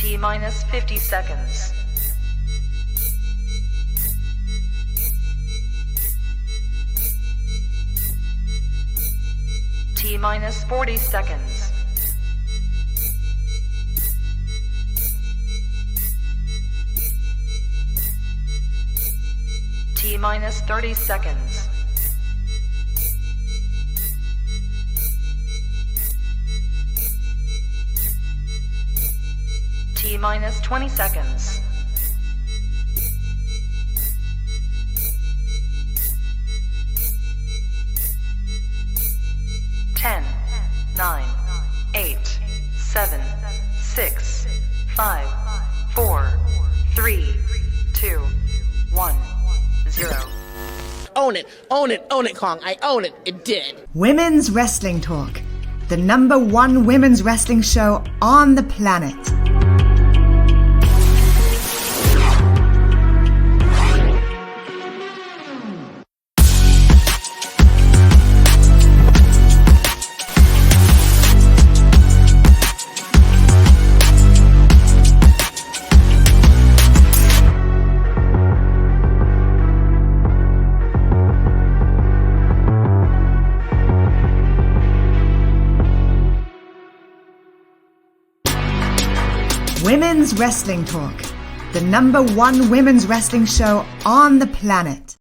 T-minus 50 seconds. T-minus 40 seconds. T-minus 30 seconds. T-minus 20 seconds. Ten, 9, 8, 7, 6, 5, 4, 3, 2, 1, 0. Own it, own it, own it, Kong. I own it. It did. Women's Wrestling Talk, the #1 women's wrestling show on the planet. Women's Wrestling Talk, the #1 women's wrestling show on the planet.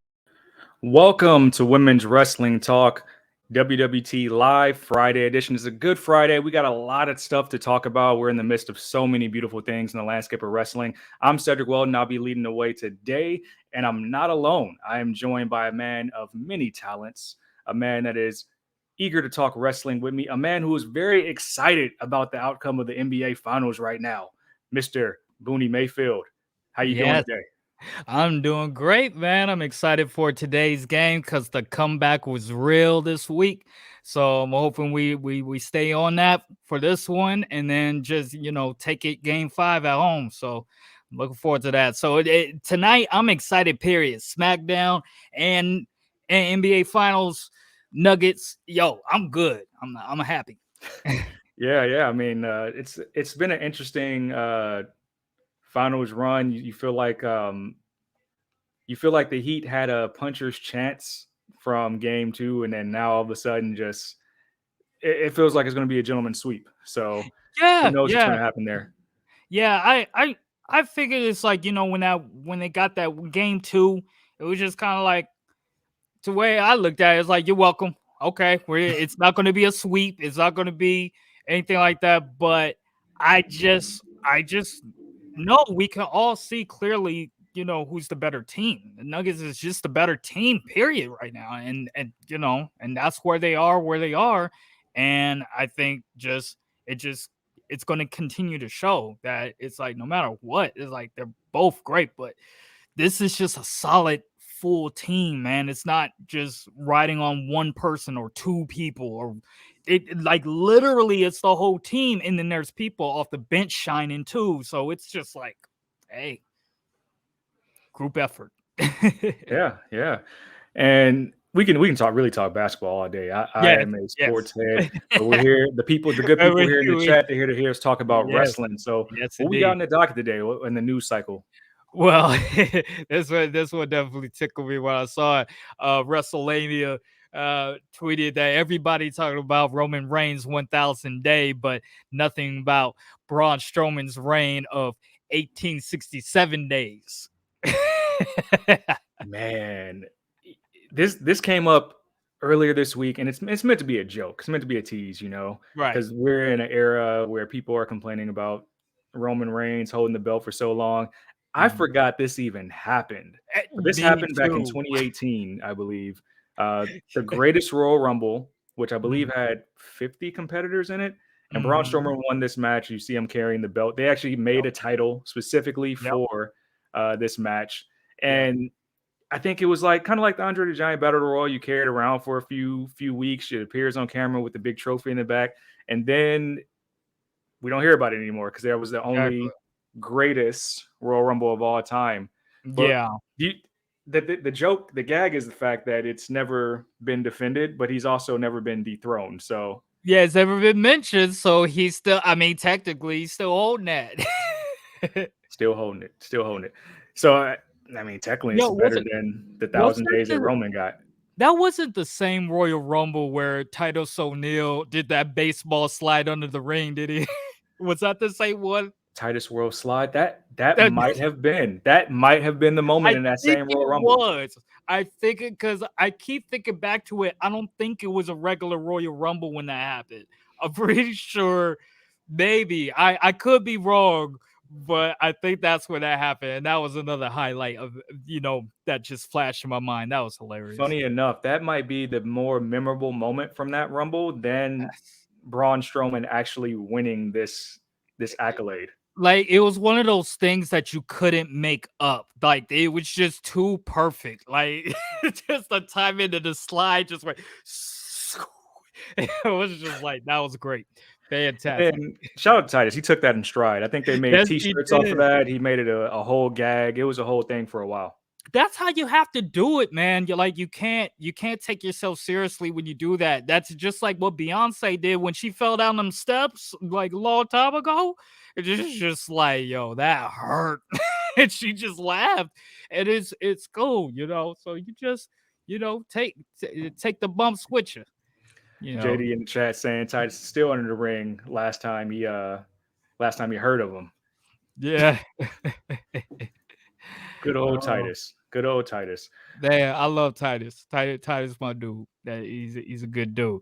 Welcome to Women's Wrestling Talk, WWT Live Friday edition. It's a good Friday. We got a lot of stuff to talk about. We're in the midst of so many beautiful things in the landscape of wrestling. I'm Cedric Weldon. I'll be leading the way today, and I'm not alone. I am joined by a man of many talents, a man that is eager to talk wrestling with me, a man who is very excited about the outcome of the NBA Finals right now, Mr. Boonie Mayfield. How you doing today? I'm doing great, man. I'm excited for today's game because the comeback was real this week. So I'm hoping we stay on that for this one and then just, take it game 5 at home. So I'm looking forward to that. So tonight, I'm excited, period. SmackDown and NBA Finals, Nuggets. Yo, I'm good. I'm happy. Yeah. I mean, it's been an interesting finals run. You feel like the Heat had a puncher's chance from game 2, and then now all of a sudden, just it feels like it's going to be a gentleman's sweep. So who knows what's going to happen there? Yeah, I figured it's like when they got that game 2, it was just kind of like the way I looked at it. It's like, you're welcome. Okay, it's not going to be a sweep. It's not going to be anything like that, but I just know we can all see clearly, who's the better team. The Nuggets is just the better team, period, right now, and that's where they are, and I think it's going to continue to show that it's like no matter what, it's like they're both great, but this is just a solid full team, man. It's not just riding on one person or two people, or it like literally it's the whole team, and then there's people off the bench shining too. So it's just like, hey, group effort. Yeah. And we can talk basketball all day. I am a sports head, but we're here. The good people here in the chat, they're here to hear us talk about wrestling. So what we got in the docket today in the news cycle? Well, this one definitely tickled me when I saw it. WrestleMania tweeted that everybody talking about Roman Reigns' 1,000 day, but nothing about Braun Strowman's reign of 1867 days. Man, this came up earlier this week, and it's meant to be a joke. It's meant to be a tease, right? Because we're in an era where people are complaining about Roman Reigns holding the belt for so long. I forgot this even happened. This happened back in 2018, I believe. The greatest Royal Rumble, which I believe had 50 competitors in it, and Braun Strowman won this match. You see him carrying the belt. They actually made a title specifically for this match, and I think it was kind of like the Andre the Giant Battle Royal. You carry it around for a few weeks. It appears on camera with the big trophy in the back, and then we don't hear about it anymore because that was the only greatest Royal Rumble of all time. But the joke, the gag is the fact that it's never been defended, but he's also never been dethroned. So it's never been mentioned. So he's still, technically he's still holding that. Still holding it. Still holding it. So I mean, technically, Yeah, it's better than the 1,000 days that Roman got. that wasn't the same Royal Rumble where Titus O'Neil did that baseball slide under the ring, did he? Was that the same one? Titus World Slide. That That might have been the moment I in that think same it Royal Rumble. was. I think it because I keep thinking back to it. I don't think it was a regular Royal Rumble when that happened. I'm pretty sure maybe. I could be wrong, but I think that's when that happened. And that was another highlight of that just flashed in my mind. That was hilarious. Funny enough, that might be the more memorable moment from that Rumble than Braun Strowman actually winning this accolade. Like it was one of those things that you couldn't make up. Like it was just too perfect. Like just the time into the slide just went. It was just like that was great, fantastic. And shout out to Titus, he took that in stride. I think they made Yes, he T-shirts off of did. that. He made it a whole gag. It was a whole thing for a while. That's how you have to do it, man. You're like you can't take yourself seriously when you do that. That's just like what Beyonce did when she fell down them steps like a long time ago. It's just like, yo, that hurt. And she just laughed. And it's cool, So you just, take the bumps with you. JD in the chat saying Titus is still under the ring. Last time you heard of him. Yeah. Good old Titus. Good old Titus. Man, I love Titus. Titus, my dude. That he's a good dude.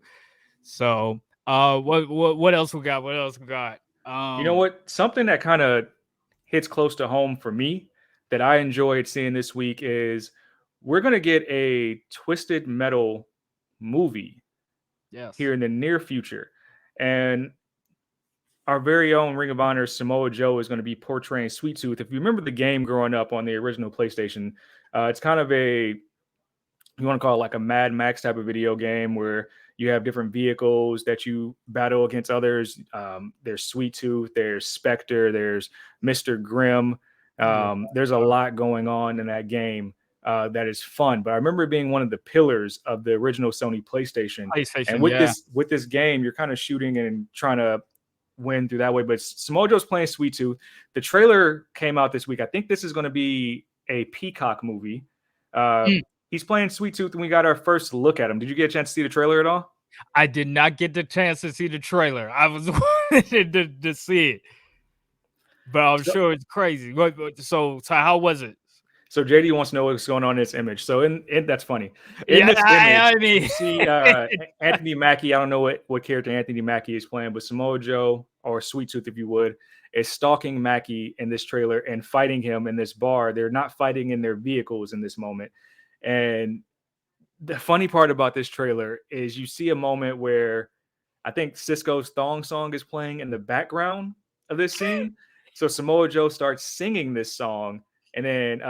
So, what else we got? What else we got? You know what? Something that kind of hits close to home for me that I enjoyed seeing this week is we're gonna get a Twisted Metal movie here in the near future, and our very own Ring of Honor Samoa Joe is going to be portraying Sweet Tooth. If you remember the game growing up on the original PlayStation, it's kind of you want to call it like a Mad Max type of video game where you have different vehicles that you battle against others. There's Sweet Tooth, there's Spectre, there's Mr. Grimm. There's a lot going on in that game that is fun. But I remember it being one of the pillars of the original Sony PlayStation. And with this game, you're kind of shooting and trying to win through that way. But Samoa Joe's playing Sweet Tooth. The trailer came out this week. I think this is going to be a Peacock movie. He's playing Sweet Tooth, and we got our first look at him. Did you get a chance to see the trailer at all? I did not get the chance to see the trailer. I was wanting to see it, but I'm sure it's crazy. So how was it? So JD wants to know what's going on in this image. So in that's funny. In this image, you see Anthony Mackie. I don't know what character Anthony Mackie is playing, but Samoa Joe, or Sweet Tooth, if you would, is stalking Mackie in this trailer and fighting him in this bar. They're not fighting in their vehicles in this moment. And the funny part about this trailer is you see a moment where I think Cisco's thong song is playing in the background of this scene. So Samoa Joe starts singing this song, and then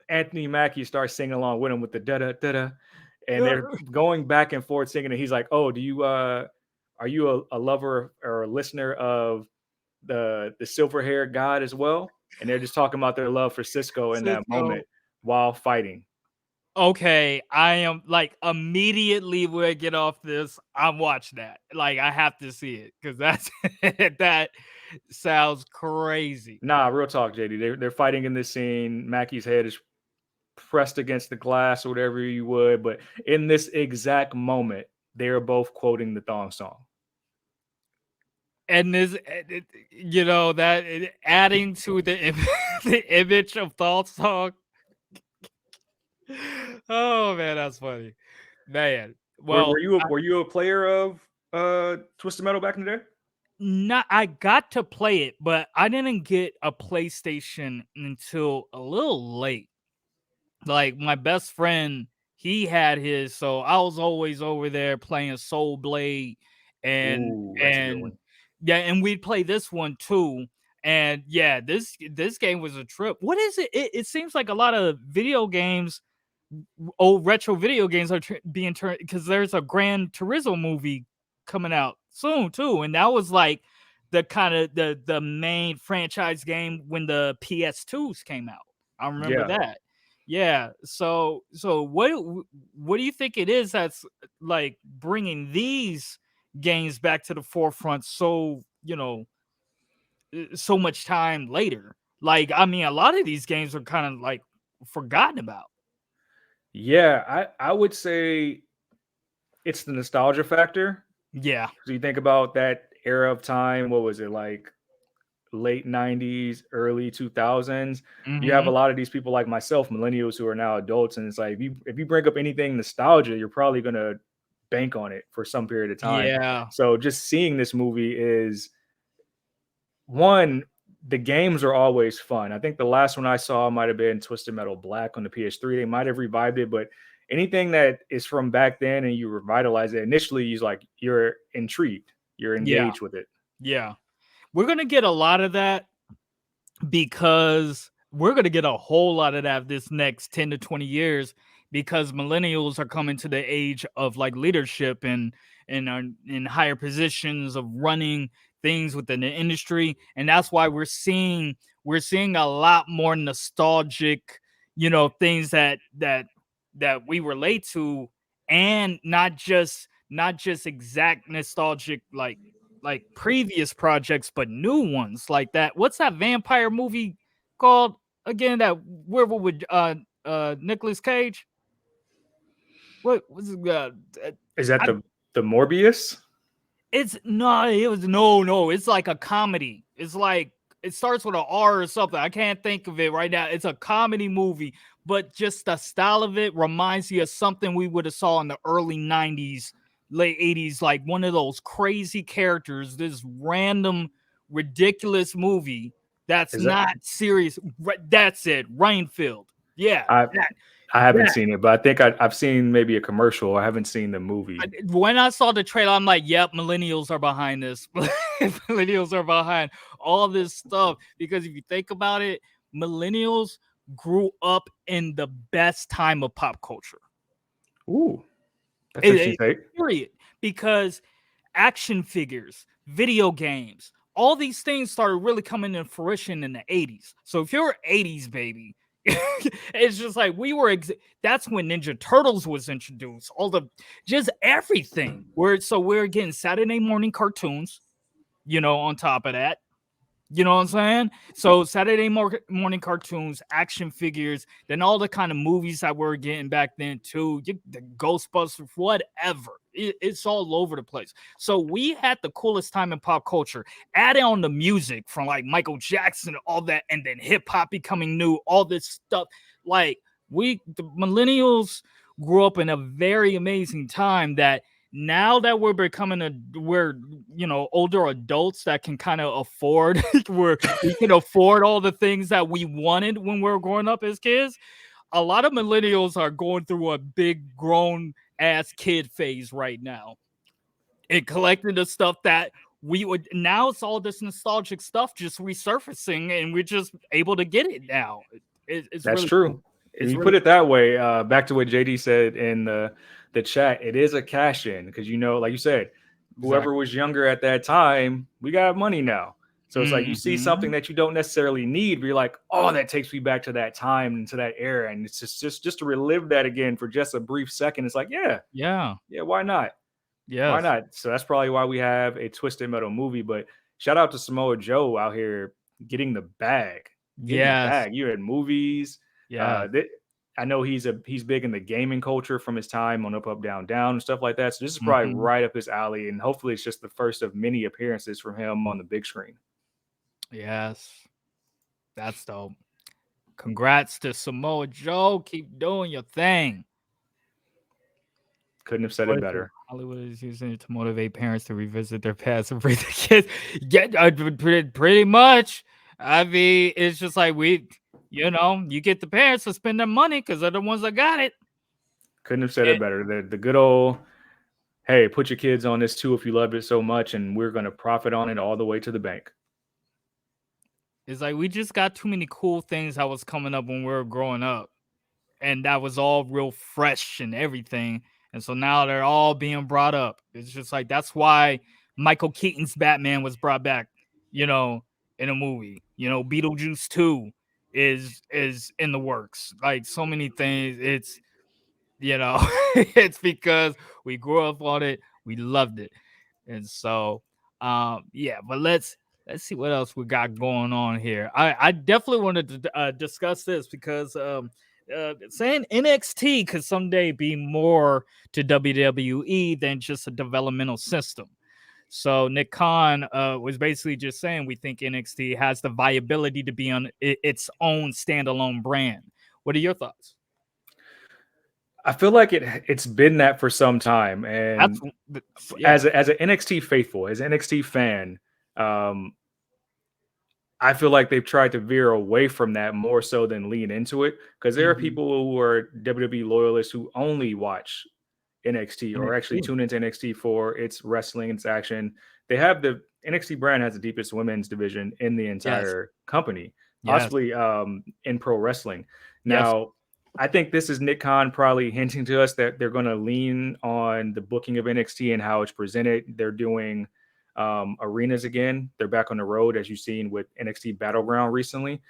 Anthony Mackie starts singing along with him with the da-da, and they're going back and forth singing. And he's like, "Oh, are you a lover or a listener of the silver-haired god as well?" And they're just talking about their love for Cisco in that moment while fighting. Okay, I am like immediately when I get off this, I'm watching that. Like I have to see it because that's that sounds crazy. Nah, real talk, JD. They're fighting in this scene. Mackie's head is pressed against the glass or whatever you would, but in this exact moment, they are both quoting the thong song. And this, adding to the image of thong song. Oh man, that's funny, man. Well, were you a player of Twisted Metal back in the day? Not, I got to play it, but I didn't get a PlayStation until a little late. Like my best friend, he had his, so I was always over there playing Soul Blade, and and we'd play this one too. And yeah, this game was a trip. What is it? It seems like a lot of video games, old retro video games, are being turned because there's a Gran Turismo movie coming out soon too, and that was like the kind of the main franchise game when the PS2s came out. I remember that. Yeah. So what do you think it is that's like bringing these games back to the forefront? So so much time later. Like, I mean, a lot of these games are kind of like forgotten about. Yeah, I would say it's the nostalgia factor. Yeah. So you think about that era of time, what was it like late 90s, early 2000s? You have a Mm-hmm. lot of these people like myself, millennials who are now adults, and it's like if you bring up anything nostalgia, you're probably going to bank on it for some period of time. Yeah. So just seeing this movie is one, the games are always fun. I think the last one I saw might have been Twisted Metal Black on the PS3. They might have revived it, but anything that is from back then and you revitalize it, initially you're intrigued, you're Yeah. engaged with it. Yeah. We're going to get a lot of that because we're going to get a whole lot of that this next 10 to 20 years because millennials are coming to the age of like leadership and are in higher positions of running things within the industry, and that's why we're seeing a lot more nostalgic, things that we relate to, and not just exact nostalgic like previous projects, but new ones like that. What's that vampire movie called again? That werewolf with Nicolas Cage. What was it? Is that I, the Morbius? it's no, it was no. It's like a comedy. It's like it starts with an R or something. I can't think of it right now. It's a comedy movie, but just the style of it reminds you of something we would have saw in the early '90s, late '80s, like one of those crazy characters. This random, ridiculous movie that's Is that not serious. That's it. Rainfield. Yeah, I that. I haven't that. seen it, but I think I've seen maybe a commercial. I haven't seen the movie. When I saw the trailer, I'm like, yep, millennials are behind this. Millennials are behind all this stuff. Because if you think about it, millennials grew up in the best time of pop culture. Ooh, that's It- interesting it- take. period. Because action figures, video games, all these things started really coming in fruition in the 80s. So if you're 80s baby, it's just like that's when Ninja Turtles was introduced. Just everything. We're getting Saturday morning cartoons, on top of that. You know what I'm saying? So Saturday morning cartoons, action figures, then all the kind of movies that we're getting back then too, the Ghostbusters, whatever. It's all over the place. So we had the coolest time in pop culture. Add on the music from like Michael Jackson, all that, and then hip hop becoming new, all this stuff. Like the millennials grew up in a very amazing time that now that we're older adults that can kind of afford we can afford all the things that we wanted when we were growing up as kids. A lot of millennials are going through a big grown ass kid phase right now and collecting the stuff that we would now. It's all this nostalgic stuff just resurfacing and we're just able to get it now. It's That's really true. cool. If It's you really put it that way, back to what JD said in the chat, it is a cash in because like you said, whoever exactly. was younger at that time, we got money now. So it's like you see something Mhm. that you don't necessarily need, but you're like, oh, that takes me back to that time and to that era, and it's just to relive that again for just a brief second. It's like, yeah, Yeah. why not? Why Yes. not? So that's probably why we have a Twisted Metal movie. But shout out to Samoa Joe out here getting the bag, getting the Yes. bag. You had movies. Yeah. I know he's big in the gaming culture from his time on Up, Down, Down and stuff like that. So this is probably Mhm. right up his alley, and hopefully it's just the first of many appearances from him on the big screen. Yes. That's dope. Congrats to Samoa Joe. Keep doing your thing. Couldn't have said What it is it? better. Hollywood is using it to motivate parents to revisit their past and bring their kids. Yeah, pretty much. I mean, it's just like you get the parents to spend their money because they're the ones that got it. Couldn't have said And it better. The good old, hey, put your kids on this too if you love it so much, and we're going to profit on it all the way to the bank. it's like we just got too many cool things that was coming up when we were growing up. And that was all real fresh and everything. And so now they're all being brought up. It's just like that's why Michael Keaton's Batman was brought back, in a movie. Beetlejuice 2 is in the works. Like so many things. It's it's because we grew up on it, we loved it. And so yeah, but Let's see what else we got going on here. I definitely wanted to discuss this because saying NXT could someday be more to WWE than just a developmental system. So Nick Khan was basically just saying we think NXT has the viability to be on its own standalone brand. What are your thoughts? I feel like it's been that for some time, and Yeah. as an NXT faithful, as an NXT fan, um, I feel like they've tried to veer away from that more so than lean into it, because there are people who are WWE loyalists who only watch NXT or actually NXT. tune into NXT for its wrestling, its action. They have the NXT brand has the deepest women's division in the entire company, Yes. possibly in pro wrestling. Yes. Now, I think this is Nick Khan probably hinting to us that they're going to lean on the booking of NXT and how it's presented. They're doing arenas again. They're back on the road, as you've seen with NXT Battleground recently.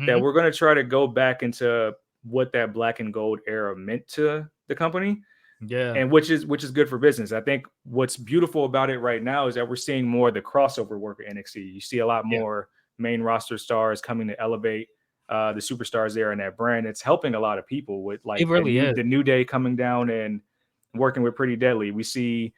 That we're going to try to go back into what that black and gold era meant to the company. Yeah. And which is good for business. I think what's beautiful about it right now is that we're seeing more of the crossover work at NXT. You see a lot more main roster stars coming to elevate the superstars there in that brand. It's helping a lot of people with like It really is. the New Day coming down and working with Pretty Deadly. We see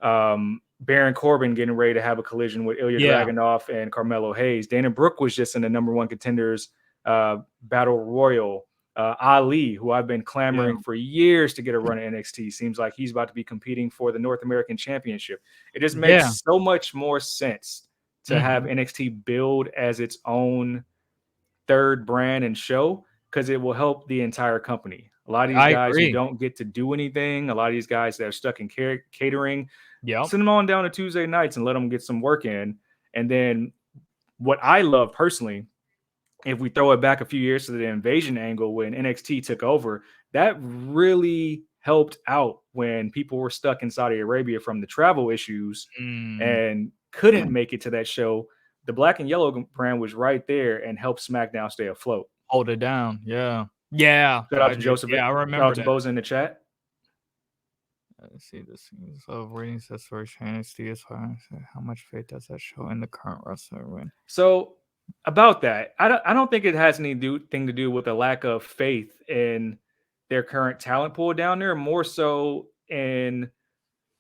Baron Corbin getting ready to have a collision with Ilya Dragunov and Carmelo Hayes. Dana Brooke was just in the number one contenders battle royal. Ali, who I've been clamoring for years to get a run at NXT, seems like he's about to be competing for the North American Championship. It just makes so much more sense to have NXT build as its own third brand and show, because it will help the entire company. A lot of these guys who don't get to do anything, a lot of these guys that are stuck in catering, send them on down to Tuesday nights and let them get some work in. And then what I love personally, if we throw it back a few years to the invasion angle when NXT took over, that really helped out when people were stuck in Saudi Arabia from the travel issues and couldn't make it to that show. The black and yellow brand was right there and helped SmackDown stay afloat. Hold it down. Yeah. Yeah. Shout out to Joseph. Yeah, I remember Shout out to Boza in the chat. Let's see this of ratings that's for NXT is high. How much faith does that show in the current wrestler win? So about that, I don't think it has anything to do with a lack of faith in their current talent pool down there, more so in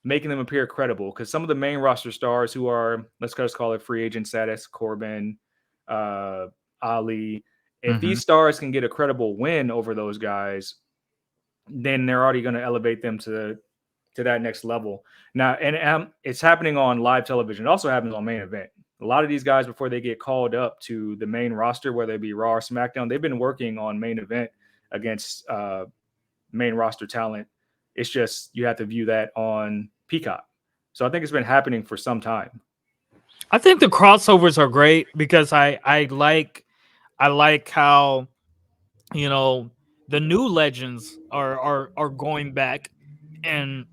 making them appear credible. Because some of the main roster stars who are, let's just call it free agent status, Corbin, Ali, if these stars can get a credible win over those guys, then they're already going to elevate them to that next level. Now, and it's happening on live television. It also happens on main event. A lot of these guys, before they get called up to the main roster, whether it be Raw or SmackDown, they've been working on main event against main roster talent. It's just you have to view that on Peacock. So I think it's been happening for some time. I think the crossovers are great because I like how, you know, the new legends are going back and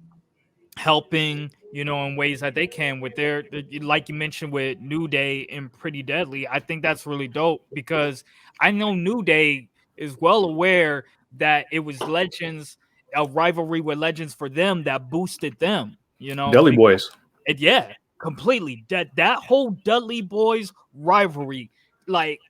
helping, you know, in ways that they can with their, like you mentioned with New Day and Pretty Deadly. I think that's really dope because I know New Day is well aware that it was legends, a rivalry with legends for them that boosted them, you know. Dudley Boys. Yeah, completely. That whole Dudley Boys rivalry, like,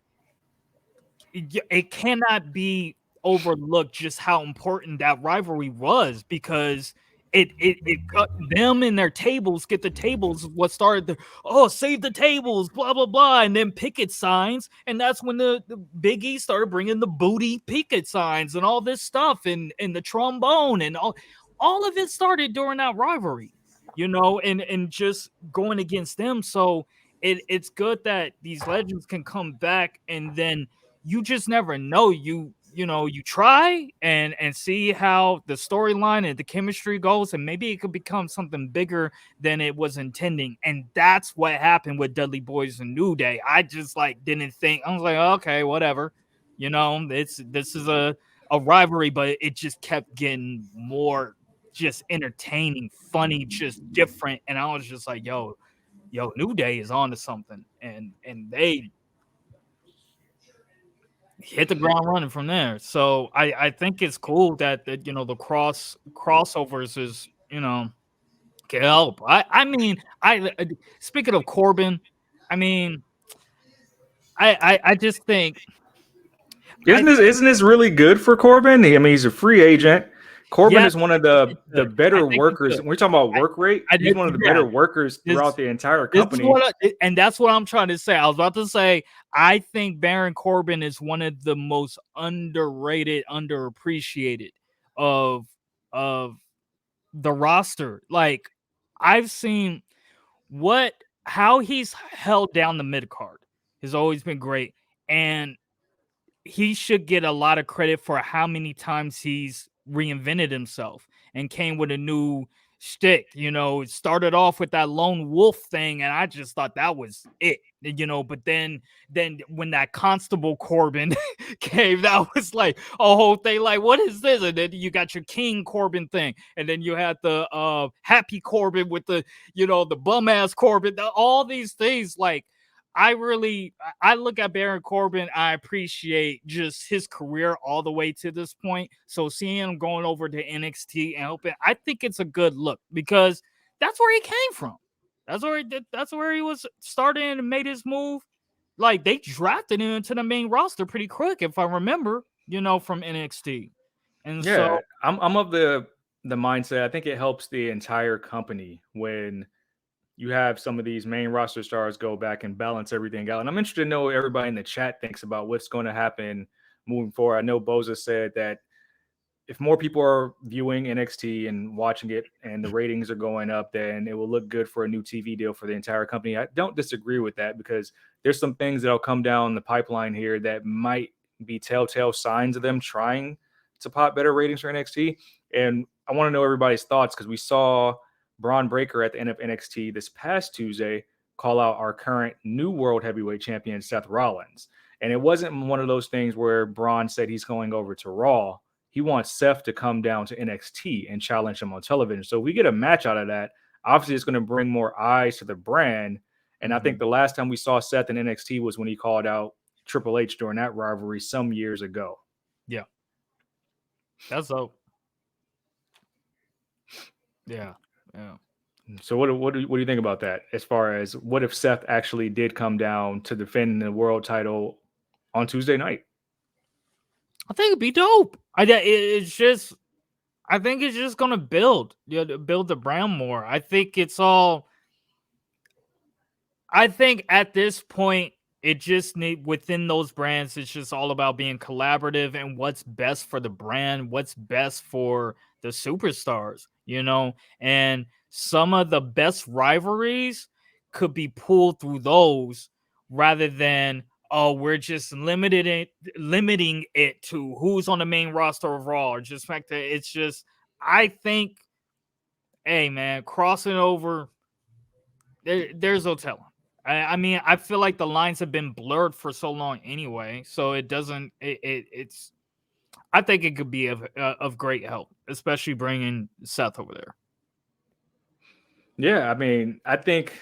it cannot be overlooked just how important that rivalry was because it got them and their tables, get the tables, what started the save the tables, blah blah blah, and then picket signs, and that's when the Big E started bringing the booty picket signs and all this stuff, and the trombone and all of it started during that rivalry, you know, and just going against them. So it's good that these legends can come back, and then you just never know. You know, you try and see how the storyline and the chemistry goes, and maybe it could become something bigger than it was intending. And that's what happened with Dudley Boys and New Day. I just didn't think, I was like, okay, whatever. You know, this is a rivalry, but it just kept getting more just entertaining, funny, just different. And I was just like, yo, New Day is on to something. And they hit the ground running from there. So I think it's cool that you know, the crossovers is, you know, can help. I mean, speaking of Corbin, I mean, I just think Isn't this really good for Corbin? I mean, he's a free agent. Corbin yes, is one of it's the good. I better think it's workers. good. When we're talking about I work rate, I he's did one of the yeah. better workers throughout This the entire this is company. and that's what I'm trying to say. I was about to say I think Baron Corbin is one of the most underrated, underappreciated of of the roster. Like I've seen how he's held down the mid card has always been great, and he should get a lot of credit for how many times he's reinvented himself and came with a new shtick. It started off with that lone wolf thing, and I just thought that was it. But then when that Constable Corbin came, that was like a whole thing. Like, what is this? And then you got your King Corbin thing, and then you had the Happy Corbin with the bum ass Corbin. All these things, like. I look at Baron Corbin. I appreciate just his career all the way to this point. So seeing him going over to NXT and helping, I think it's a good look because that's where he came from. That's where he was starting and made his move. Like they drafted him into the main roster pretty quick, if I remember, from NXT. And Yeah, so I'm of the mindset. I think it helps the entire company when you have some of these main roster stars go back and balance everything out. And I'm interested to know what everybody in the chat thinks about what's going to happen moving forward. I know Boza said that if more people are viewing NXT and watching it and the ratings are going up, then it will look good for a new TV deal for the entire company. I don't disagree with that because there's some things that'll come down the pipeline here that might be telltale signs of them trying to pop better ratings for NXT. And I want to know everybody's thoughts because we saw Braun Breaker at the end of NXT this past Tuesday call out our current new world heavyweight champion, Seth Rollins. And it wasn't one of those things where Braun said he's going over to Raw. He wants Seth to come down to NXT and challenge him on television. So if we get a match out of that, obviously it's going to bring more eyes to the brand. And I think the last time we saw Seth in NXT was when he called out Triple H during that rivalry some years ago. yeah, that's dope. Yeah. So what do you think about that? As far as what if Seth actually did come down to defend the world title on Tuesday night? I think it'd be dope. It's just I think it's just gonna build the brand more. I think at this point it just need within those brands. It's just all about being collaborative and what's best for the brand, what's best for the superstars. And some of the best rivalries could be pulled through those rather than we're just limiting it to who's on the main roster of Raw or just fact that it's just I think hey man crossing over there's no telling. I mean I feel like the lines have been blurred for so long anyway, so it doesn't it's I think it could be of great help, especially bringing Seth over there. Yeah, I mean, I think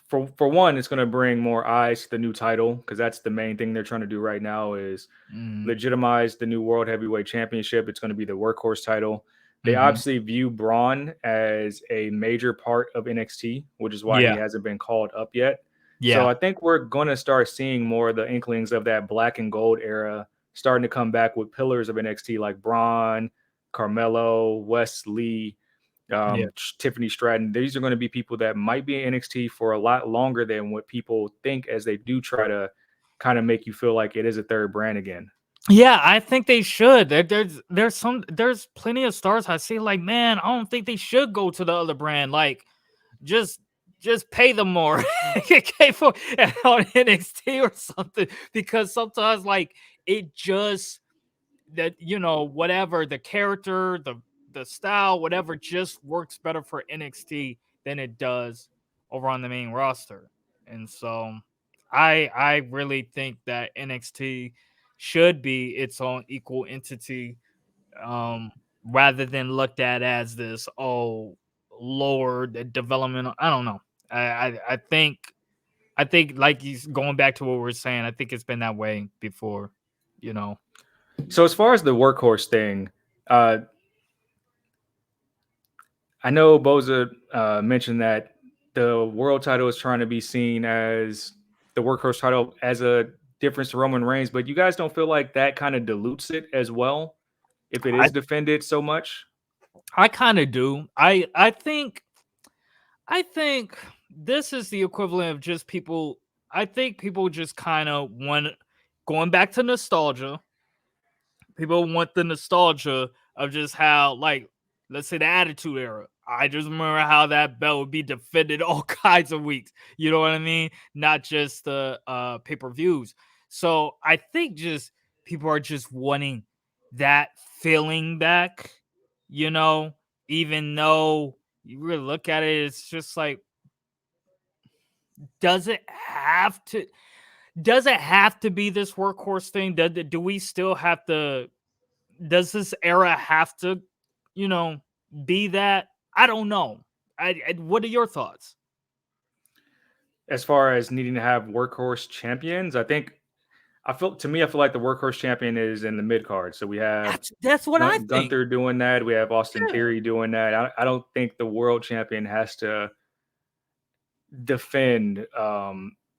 for one, it's going to bring more eyes to the new title because that's the main thing they're trying to do right now is legitimize the new World Heavyweight Championship. It's going to be the workhorse title. They obviously view Braun as a major part of NXT, which is why he hasn't been called up yet. Yeah. So I think we're going to start seeing more of the inklings of that black and gold era starting to come back with pillars of NXT like Braun, Carmelo, Wes Lee, Tiffany Stratton. These are going to be people that might be in NXT for a lot longer than what people think as they do try to kind of make you feel like it is a third brand again. Yeah, I think they should. There's plenty of stars I see like, man, I don't think they should go to the other brand. Like, just pay them more for on NXT or something because sometimes like it just that whatever the character the style whatever just works better for NXT than it does over on the main roster. And so I really think that NXT should be its own equal entity rather than looked at as this lower development. I don't know. I think like he's going back to what we were saying. I think it's been that way before, So as far as the workhorse thing, I know Boza mentioned that the world title is trying to be seen as the workhorse title as a difference to Roman Reigns, but you guys don't feel like that kind of dilutes it as well if it is defended so much? I kind of do. I think this is the equivalent of just people. I think people just kind of want, going back to nostalgia. People want the nostalgia of just how, like, let's say the Attitude Era. I just remember how that belt would be defended all kinds of weeks. You know what I mean? Not just the pay-per-views. So I think just people are just wanting that feeling back, you know, even though you really look at it, it's just like, does it have to be this workhorse thing? Do we still have to, does this era have to, you know, be that? I don't know. What are your thoughts? As far as needing to have workhorse champions, I feel like the workhorse champion is in the mid card. So we have that's what I think. Gunther doing that. We have Austin Theory doing that. I don't think the world champion has to defend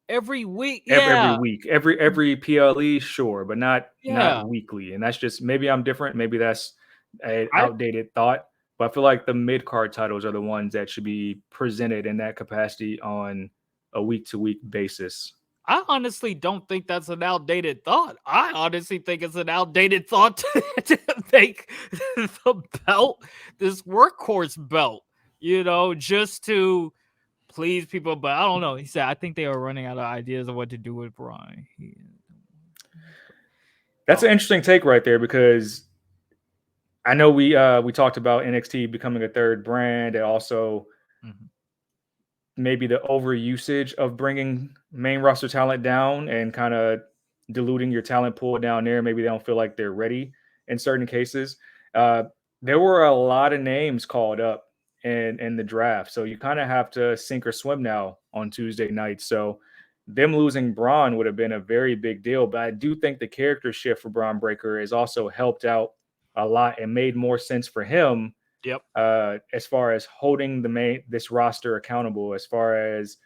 every week. Every PLE, sure, but not weekly. And that's just, maybe I'm different. Maybe that's an outdated thought. But I feel like the mid card titles are the ones that should be presented in that capacity on a week-to-week basis. I honestly don't think that's an outdated thought. I honestly think it's an outdated thought to make the belt this workhorse belt, you know, just to please people. But I don't know. He said, I think they are running out of ideas of what to do with Braun. That's an interesting take right there, because I know we talked about NXT becoming a third brand, and also maybe the overusage of bringing main roster talent down and kind of diluting your talent pool down there. Maybe they don't feel like they're ready in certain cases. There were a lot of names called up in the draft, so you kind of have to sink or swim now on Tuesday night. So them losing Braun would have been a very big deal, but I do think the character shift for Braun Breaker has also helped out a lot and made more sense for him. Yep. As far as holding this roster accountable, as far as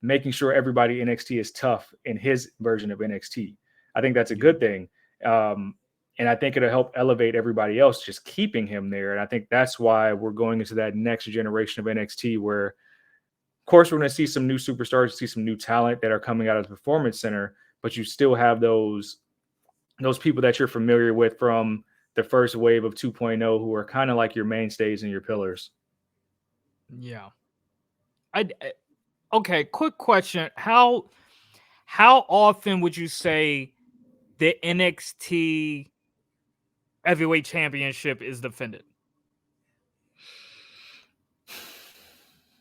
making sure everybody in NXT is tough in his version of NXT. I think that's a good thing. And I think it'll help elevate everybody else, just keeping him there. And I think that's why we're going into that next generation of NXT, where, of course, we're going to see some new superstars, see some new talent that are coming out of the Performance Center, but you still have those people that you're familiar with from the first wave of 2.0, who are kind of like your mainstays and your pillars. Yeah. Okay, quick question. How often would you say the NXT Heavyweight Championship is defended?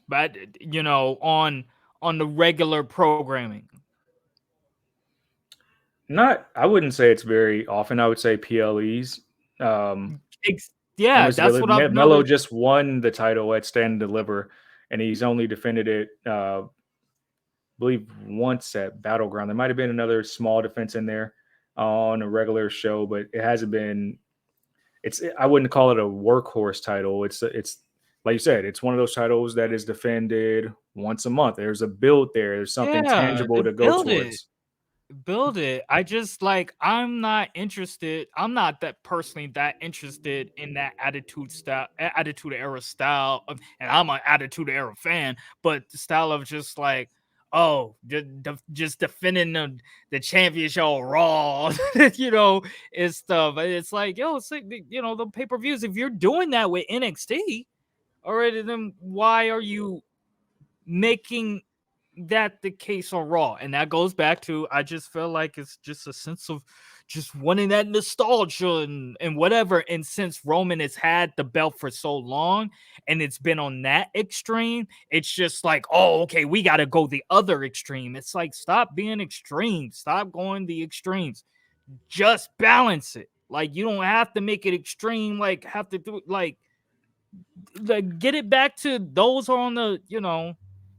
But, you know, on the regular programming. I wouldn't say it's very often. I would say PLEs. That's what I've Melo noticed. just won the title at Stand and Deliver, and he's only defended it, I believe, once at Battleground. There might have been another small defense in there on a regular show, but it hasn't been. I wouldn't call it a workhorse title. It's like you said, it's one of those titles that is defended once a month. There's a build there. There's something tangible to go towards. Build it. I just, like, I'm not interested. I'm not that personally that interested in that Attitude Era style of, and I'm an Attitude Era fan, but the style of just like, just defending the championship on Raw, you know, and stuff. It's like, it's like, you know, the pay-per-views. If you're doing that with NXT already, then why are you making that the case on Raw? And that goes back to, I just feel like it's just a sense of just wanting that nostalgia and whatever. And since Roman has had the belt for so long and it's been on that extreme, it's just like, okay, we got to go the other extreme. It's like, stop being extreme. Stop going the extremes. Just balance it. Like, you don't have to make it extreme. Like, have to do it like get it back to those on the, you know,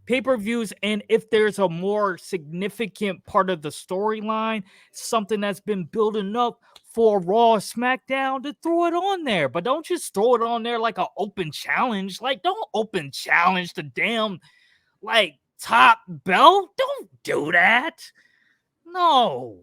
pay-per-views, and if there's a more significant part of the storyline, something that's been building up for Raw or SmackDown, to throw it on there. But don't just throw it on there like an open challenge. Like, don't open challenge the damn like top belt. Don't do that. No.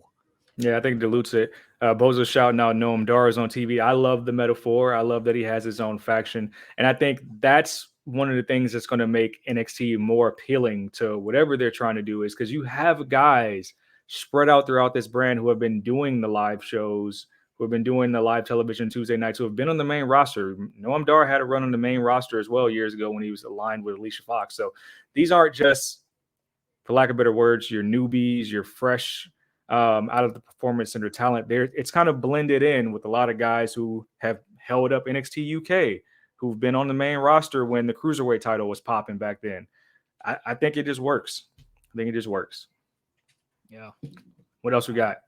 Yeah, I think it dilutes it. Bozo's shouting out Noam Dar is on TV. I love the metaphor. I love that he has his own faction. And I think that's one of the things that's going to make NXT more appealing to whatever they're trying to do, is because you have guys spread out throughout this brand who have been doing the live shows, who have been doing the live television Tuesday nights, who have been on the main roster. Noam Dar had a run on the main roster as well years ago when he was aligned with Alicia Fox. So these aren't just, for lack of better words, your newbies, your fresh out of the performance center talent. There, it's kind of blended in with a lot of guys who have held up NXT UK, who've been on the main roster when the cruiserweight title was popping back then. I think it just works. I think it just works. Yeah. What else we got?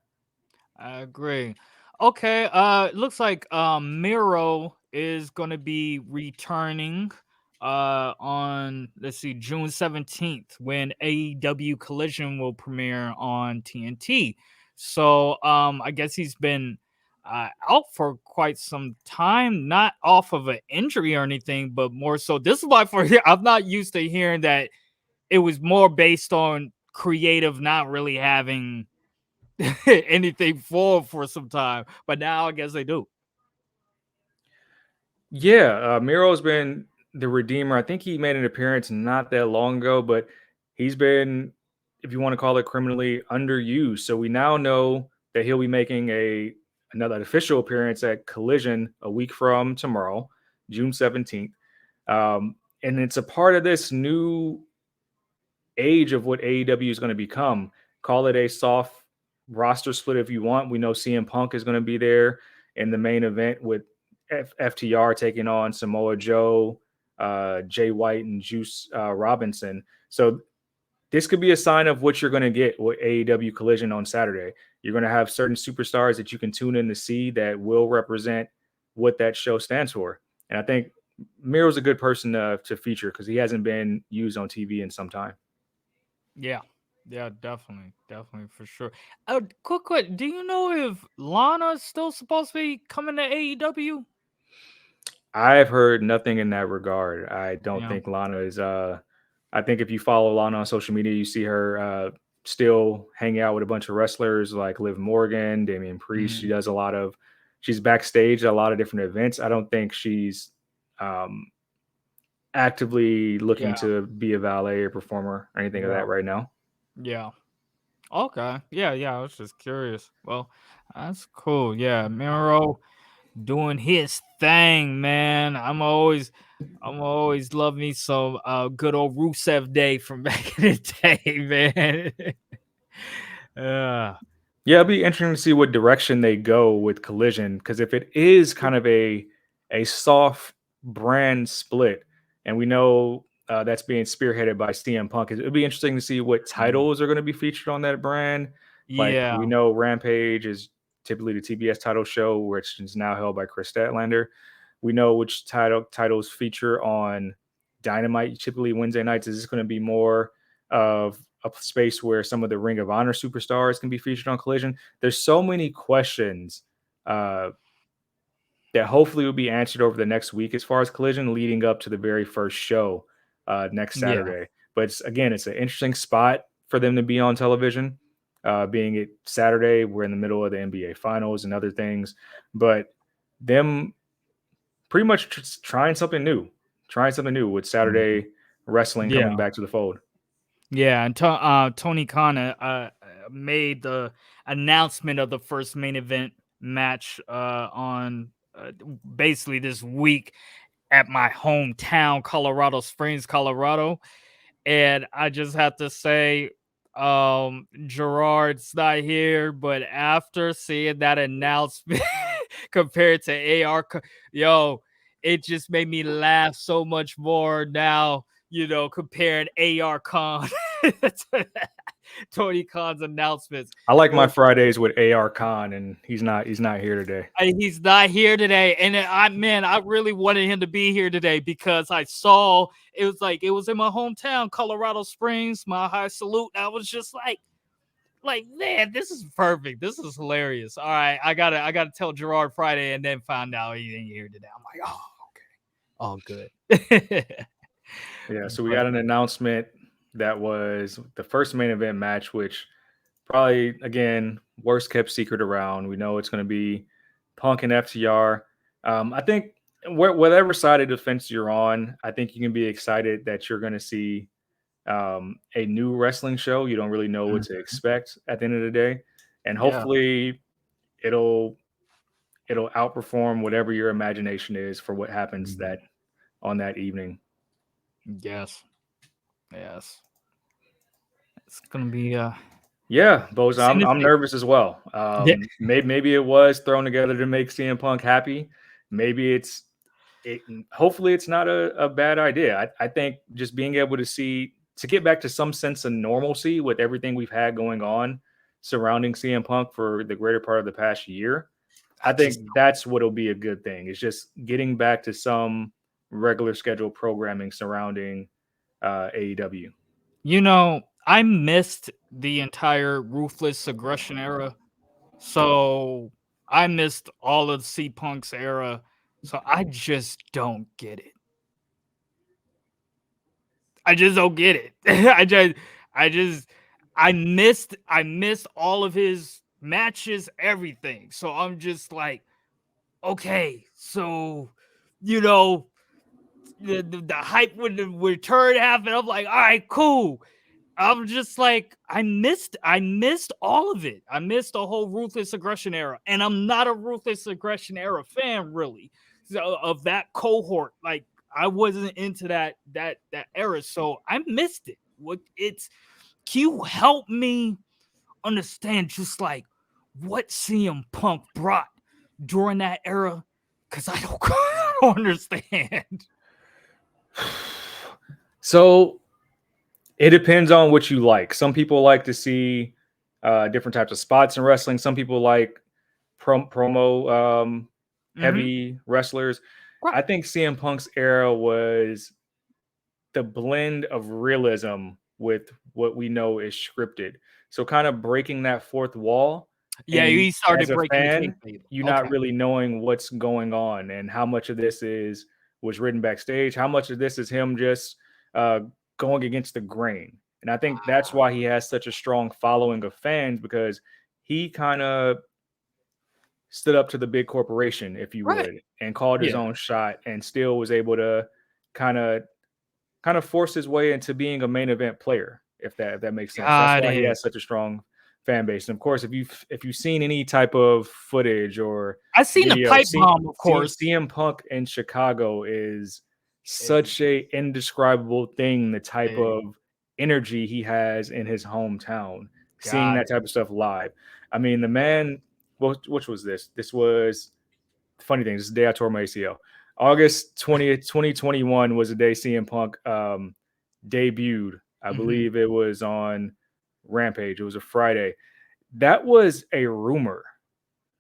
I agree. Okay, looks like Miro is gonna be returning on, let's see, June 17th, when AEW Collision will premiere on TNT. So I guess he's been out for quite some time, not off of an injury or anything, but more so, this is why I'm not used to hearing that it was more based on creative not really having anything for some time, but now I guess they do. Yeah, Miro's been the Redeemer. I think he made an appearance not that long ago, but he's been, if you want to call it, criminally underused. So we now know that he'll be making another official appearance at Collision a week from tomorrow, June 17th. And it's a part of this new age of what AEW is going to become. Call it a soft roster split if you want. We know CM Punk is going to be there in the main event with FTR taking on Samoa Joe, Jay White, and Juice Robinson. So this could be a sign of what you're going to get with AEW Collision on Saturday. You're going to have certain superstars that you can tune in to see that will represent what that show stands for. And I think Miro's a good person to feature because he hasn't been used on TV in some time. Yeah, definitely, for sure. Quick, do you know if Lana's still supposed to be coming to AEW? I've heard nothing in that regard. I don't Yeah. think Lana is. I think if you follow Lana on social media, you see her still hanging out with a bunch of wrestlers like Liv Morgan, Damian Priest. She does she's backstage at a lot of different events. I don't think she's actively looking to be a valet or performer or anything of that right now. Yeah. Okay. Yeah. I was just curious. Well, that's cool. Yeah, Miro doing his thing, man. I'm always love me some good old Rusev Day from back in the day, man. Yeah, it'll be interesting to see what direction they go with Collision, because if it is kind of a soft brand split, and we know that's being spearheaded by CM Punk, it'll be interesting to see what titles are going to be featured on that brand. Like, we know Rampage is typically the TBS title show, which is now held by Chris Statlander. We know which titles feature on Dynamite, typically Wednesday nights. Is this going to be more of a space where some of the Ring of Honor superstars can be featured on Collision? There's so many questions that hopefully will be answered over the next week as far as Collision leading up to the very first show next Saturday. But it's an interesting spot for them to be on television. Being it Saturday, we're in the middle of the NBA Finals and other things, but them pretty much trying something new with Saturday wrestling coming back to the fold. Yeah, and Tony Khan made the announcement of the first main event match on basically this week at my hometown, Colorado Springs, Colorado. And I just have to say, Gerard's not here, but after seeing that announcement compared to AR, it just made me laugh so much more now, comparing AR Khan Tony Khan's announcements. I like my Fridays with AR Khan, and he's not here today. He's not here today, and I really wanted him to be here today because I saw it was in my hometown, Colorado Springs, my high salute. And I was just like, man, this is perfect. This is hilarious. All right, I gotta tell Gerard Friday, and then find out he ain't here today. I'm like, oh, okay, all good. Yeah, so we got an announcement that was the first main event match, which probably, again, worst kept secret around. We know it's going to be Punk and FTR. I think whatever side of the fence you're on, I think you can be excited that you're going to see a new wrestling show. You don't really know what to expect at the end of the day. And hopefully it'll outperform whatever your imagination is for what happens on that evening. Yes. It's gonna be yeah, Boza, I'm nervous as well. Maybe it was thrown together to make CM Punk happy. Maybe hopefully it's not a bad idea. I think just being able to get back to some sense of normalcy with everything we've had going on surrounding CM Punk for the greater part of the past year, I think that's what'll be a good thing. It's just getting back to some regular schedule programming surrounding AEW. I missed the entire Ruthless Aggression era. So I missed all of C Punk's era. So I just don't get it. I just don't get it. I missed all of his matches, everything. So I'm just like, okay, so the hype when the return happened, I'm like, all right, cool. I'm just like, I missed all of it. I missed the whole Ruthless Aggression era, and I'm not a Ruthless Aggression era fan, really, of that cohort. Like, I wasn't into that era, so I missed it. Can you help me understand just like what CM Punk brought during that era? Because I don't understand. So it depends on what you like. Some people like to see different types of spots in wrestling. Some people like promo heavy wrestlers. Right. I think CM Punk's era was the blend of realism with what we know is scripted. So kind of breaking that fourth wall. Yeah, he started breaking fan, you not really knowing what's going on and how much of this was written backstage, how much of this is him just going against the grain. And I think that's why he has such a strong following of fans, because he kind of stood up to the big corporation, if you would, and called his own shot, and still was able to kind of force his way into being a main event player, if that makes sense. That's why he has such a strong fan base. And of course, if you've seen any type of footage or I've seen the pipe bomb, of course. CM Punk in Chicago is such a indescribable thing, the type of energy he has in his hometown. Seeing that type of stuff live. I mean, the man, which was this? This was, funny thing, this is the day I tore my ACL. August 20th, 2021 was the day CM Punk debuted. I believe it was on Rampage. It was a Friday. That was a rumor.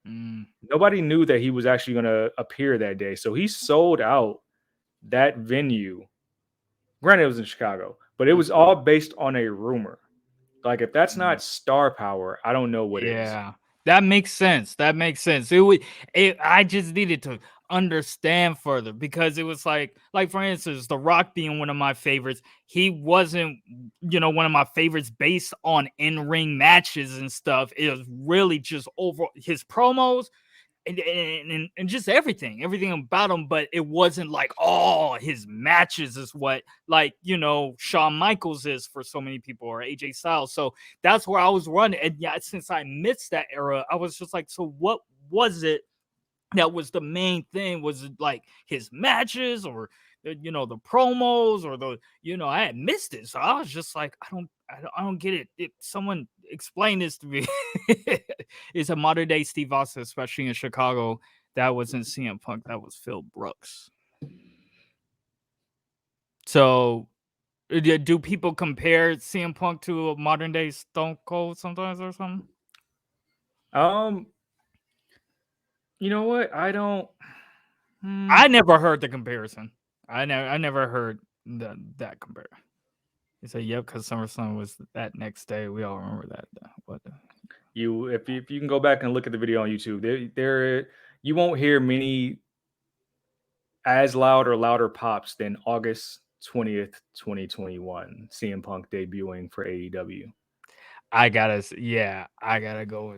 Nobody knew that he was actually going to appear that day. So he sold out that venue. Granted, it was in Chicago, but it was all based on a rumor. Like, if that's not star power, I don't know what is. Yeah, that makes sense. That makes sense. I just needed to understand further, because it was like for instance, The Rock being one of my favorites. He wasn't, one of my favorites based on in-ring matches and stuff. It was really just over his promos and just everything about him. But it wasn't like, his matches is what, Shawn Michaels is for so many people, or AJ Styles. So that's where I was running. And yeah, since I missed that era, I was just like, so what was it that was the main thing? Was it like his matches, or the promos, or I had missed it. So I was just like, I don't get it. Someone explain this to me. It's a modern day Steve Austin, especially in Chicago. That wasn't CM Punk. That was Phil Brooks. So Do people compare CM Punk to a modern day Stone Cold sometimes or something? Um, you know what? I don't. I never heard the comparison. I never heard that comparison. You say, "Yep," because SummerSlam was that next day. We all remember that. What? If you can go back and look at the video on YouTube, there you won't hear many as loud or louder pops than August 20th, 2021, CM Punk debuting for AEW. I gotta go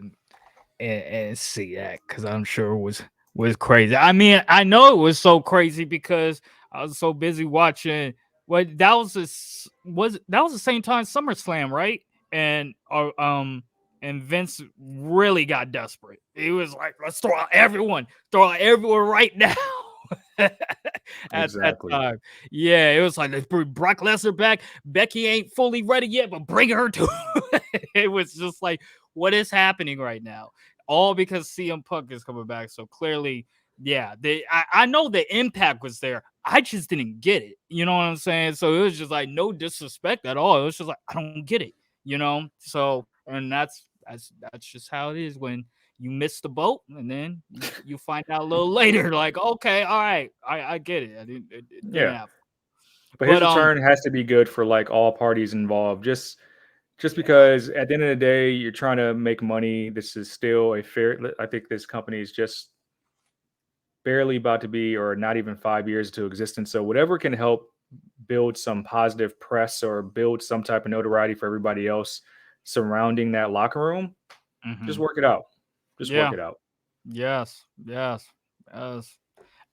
and see that because I'm sure it was crazy. I mean, I know it was so crazy because I was so busy watching. What that was that was the same time SummerSlam, right? And Vince really got desperate. He was like, "Let's throw out everyone right now." at that Exactly. time, yeah, it was like, let's bring Brock Lesnar back. Becky ain't fully ready yet, but bring her to. It was just like, what is happening right now? All because CM Punk is coming back. So clearly, yeah, I know the impact was there. I just didn't get it. You know what I'm saying? So it was just like no disrespect at all. It was just like I don't get it. You know? So and that's just how it is when you miss the boat and then you find out a little later, like, okay, all right, I get it. It didn't Yeah. happen. But his return has to be good for like all parties involved. Just because at the end of the day, you're trying to make money. This is still a fair. I think this company is just barely about to be, or not even 5 years into existence. So whatever can help build some positive press or build some type of notoriety for everybody else surrounding that locker room, just work it out. Just Yeah. work it out. Yes.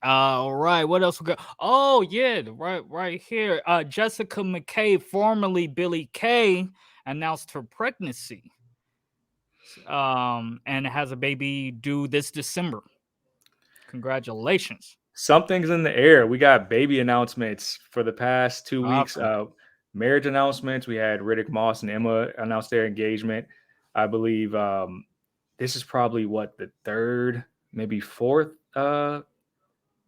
All right. What else we got? Oh yeah, right here. Jessica McKay, formerly Billie Kay, announced her pregnancy. And has a baby due this December. Congratulations. Something's in the air. We got baby announcements for the past 2 weeks. Marriage announcements. We had Riddick Moss and Emma announce their engagement. I believe this is probably the third, maybe fourth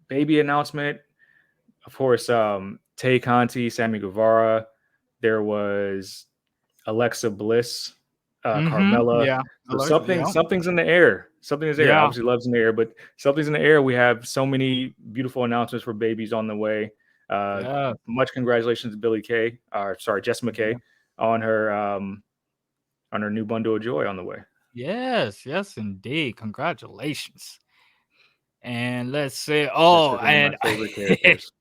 baby announcement. Of course, Tay Conti, Sammy Guevara. There was Alexa Bliss, Carmella. Yeah. So something's in the air. Something is there. Yeah. Obviously, love's in the air, but something's in the air. We have so many beautiful announcements for babies on the way. Much congratulations to Billie Kay, Jess McKay, on her new bundle of joy on the way. Yes, indeed. Congratulations. And let's say, One of my favorite characters.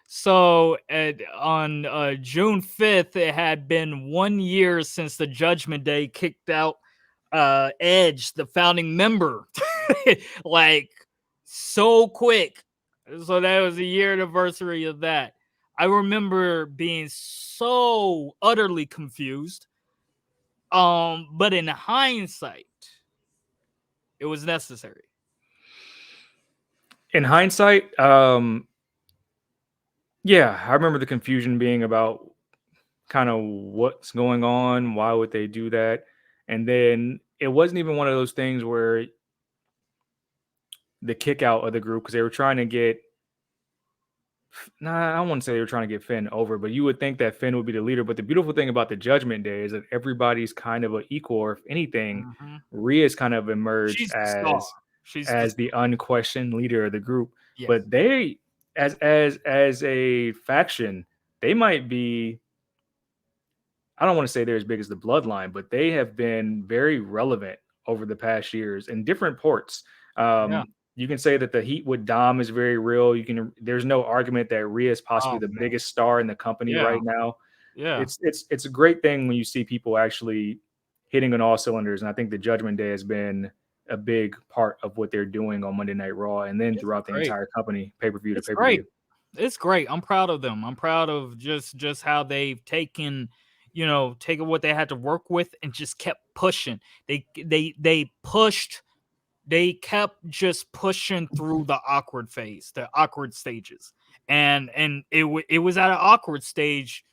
So on June 5th, it had been 1 year since the Judgment Day kicked out Edge, the founding member, like so quick. So that was a year anniversary of that. I remember being so utterly confused. But in hindsight, it was necessary. In hindsight, yeah, I remember the confusion being about kind of what's going on, why would they do that? And then it wasn't even one of those things where the kick out of the group, because they were trying to get, I don't want to say they were trying to get Finn over, but you would think that Finn would be the leader. But the beautiful thing about the Judgment Day is that everybody's kind of an equal, or if anything, Rhea's kind of emerged as the unquestioned leader of the group. Yes. But they, as a faction, they might be, I don't want to say they're as big as the Bloodline, but they have been very relevant over the past years in different ports. You can say that the heat with Dom is very real. There's no argument that Rhea is possibly the biggest star in the company right now. Yeah, it's a great thing when you see people actually hitting on all cylinders. And I think the Judgment Day has been a big part of what they're doing on Monday Night Raw, and then throughout the entire company, pay-per-view to pay-per-view. It's great. I'm proud of them. I'm proud of just how they've taken what they had to work with and just kept pushing. They pushed. They kept just pushing through the awkward phase, the awkward stages, and it was at an awkward stage,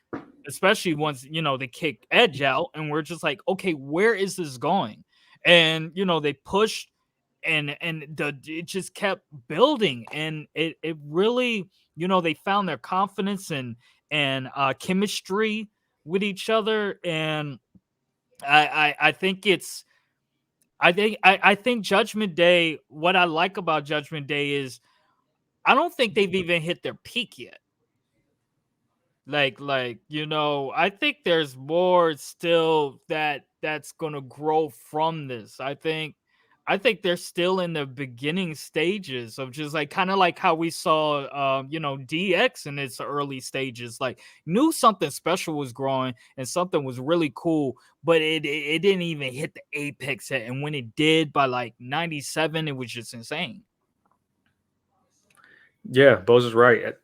especially once they kicked Edge out, and we're just like, okay, where is this going? And they pushed, and it just kept building, and it really they found their confidence, and and chemistry with each other, and I think it's I think Judgment Day. What I like about Judgment Day is I don't think they've even hit their peak yet. I think there's more still that's gonna grow from this. I think they're still in the beginning stages of just like kind of like how we saw DX in its early stages. Like knew something special was growing and something was really cool, but it didn't even hit the apex yet. And when it did by like 97, it was just insane. Yeah, Bose is right.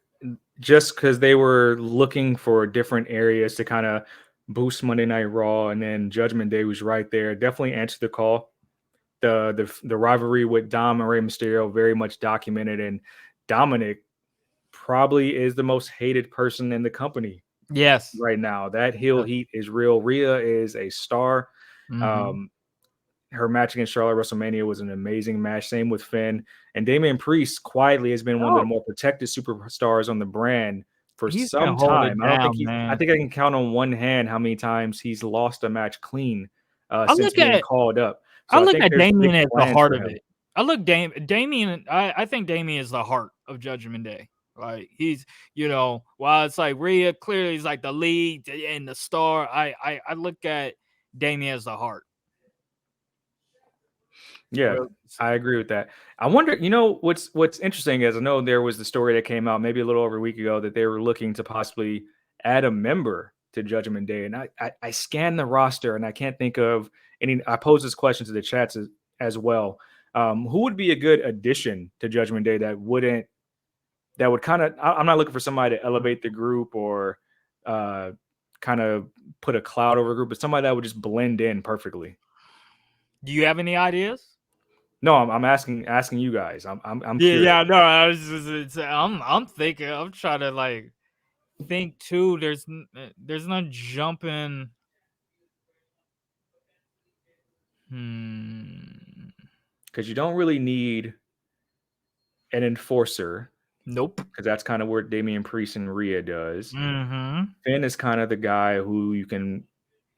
Just because they were looking for different areas to kind of boost Monday Night Raw, and then Judgment Day was right there. Definitely answered the call. The rivalry with Dom and Rey Mysterio very much documented, and Dominic probably is the most hated person in the company Yes. right now. That heel heat is real. Rhea is a star. Mhm. Her match against Charlotte at WrestleMania was an amazing match. Same with Finn. And Damian Priest quietly has been one of the more protected superstars on the brand for He's been some holding time. it down, I man. think I can count on one hand how many times he's lost a match clean I since look being at called up. I So I look think at there's big Damien as the plans heart for of him. it. Damien. I think Damien is the heart of Judgment Day. Like he's, while it's like Rhea clearly is like the lead and the star. I look at Damien as the heart. Yeah, I agree with that. I wonder, what's interesting is I know there was the story that came out maybe a little over a week ago that they were looking to possibly add a member to Judgment Day, and I scanned the roster and I can't think of any. I posed this question to the chats as well. Who would be a good addition to Judgment Day that would kind of? I'm not looking for somebody to elevate the group or kind of put a cloud over a group, but somebody that would just blend in perfectly. Do you have any ideas? No, I'm asking you guys. I'm curious. Yeah. No, I was I'm thinking. I'm trying to like think too. There's no jumping. Because you don't really need an enforcer. Nope. Because that's kind of where Damian Priest and Rhea does. Mm-hmm. Finn is kind of the guy who you can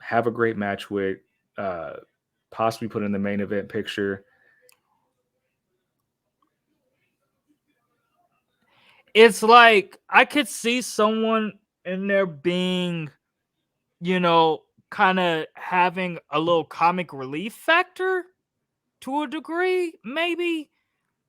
have a great match with, possibly put in the main event picture. It's like I could see someone in there being, kind of having a little comic relief factor to a degree, maybe.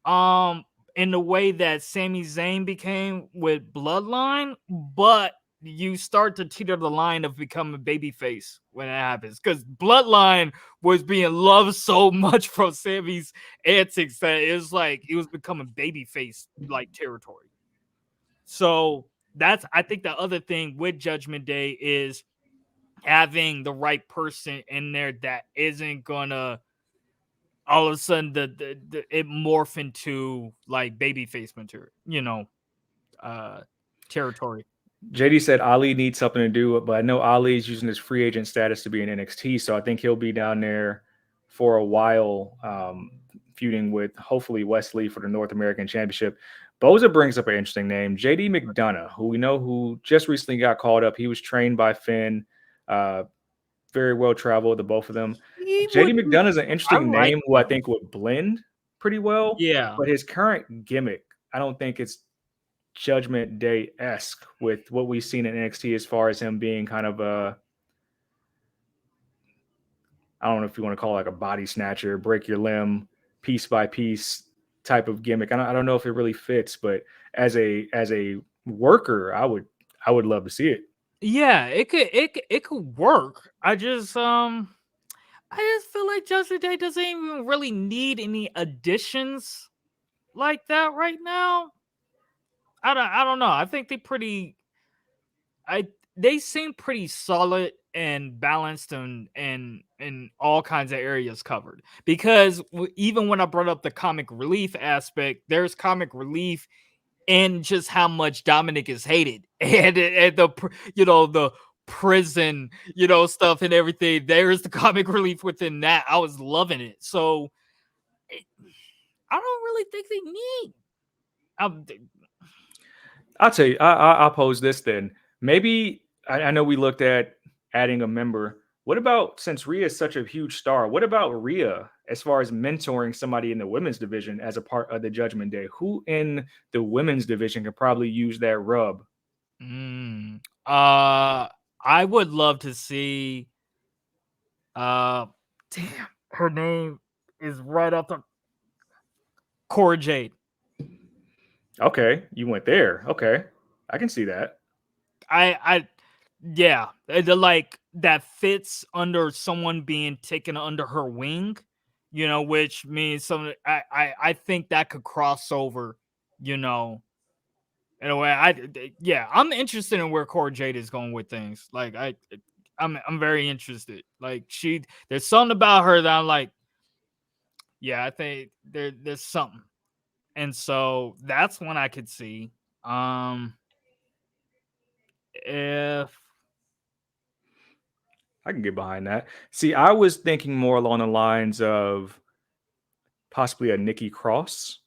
In the way that Sami Zayn became with Bloodline, but you start to teeter the line of becoming babyface when it happens, because Bloodline was being loved so much from Sami's antics that it was like it was becoming babyface like territory. So I think the other thing with Judgment Day is having the right person in there that isn't gonna all of a sudden it morph into like babyface material, territory. JD said Ali needs something to do, but I know Ali is using his free agent status to be in NXT, so I think he'll be down there for a while, feuding with hopefully Wesley for the North American Championship. Boza brings up an interesting name, JD McDonough, who just recently got called up. He was trained by Finn, very well traveled, the both of them. JD McDonough is an interesting name who I think would blend pretty well. Yeah. But his current gimmick, I don't think it's Judgment Day-esque with what we've seen in NXT as far as him being kind of I don't know if you want to call it like a body snatcher, break your limb piece by piece type of gimmick. I don't know if it really fits, but as a worker, I would love to see it. Yeah, it could work. I just feel like Judgment Day doesn't even really need any additions like that right now. I don't know. I think they seem pretty solid and balanced and all kinds of areas covered. Because even when I brought up the comic relief aspect, there's comic relief in just how much Dominic is hated and the prison stuff and everything. There's the comic relief within that. I was loving it. So I don't really think they need. I'll tell you. I'll pose this then. Maybe I know we looked at adding a member. What about, since Rhea is such a huge star, what about Rhea as far as mentoring somebody in the women's division as a part of the Judgment Day? Who in the women's division could probably use that rub? I would love to see. Damn, her name is right off the Cora Jade. Okay, you went there. Okay, I can see that. Yeah, like that fits under someone being taken under her wing, which means I think that could cross over, in a way. I'm interested in where Cora Jade is going with things. Like I'm very interested. Like there's something about her that I'm like, yeah, I think there's something. And so that's one I could see. If I can get behind that. See, I was thinking more along the lines of possibly a Nikki Cross,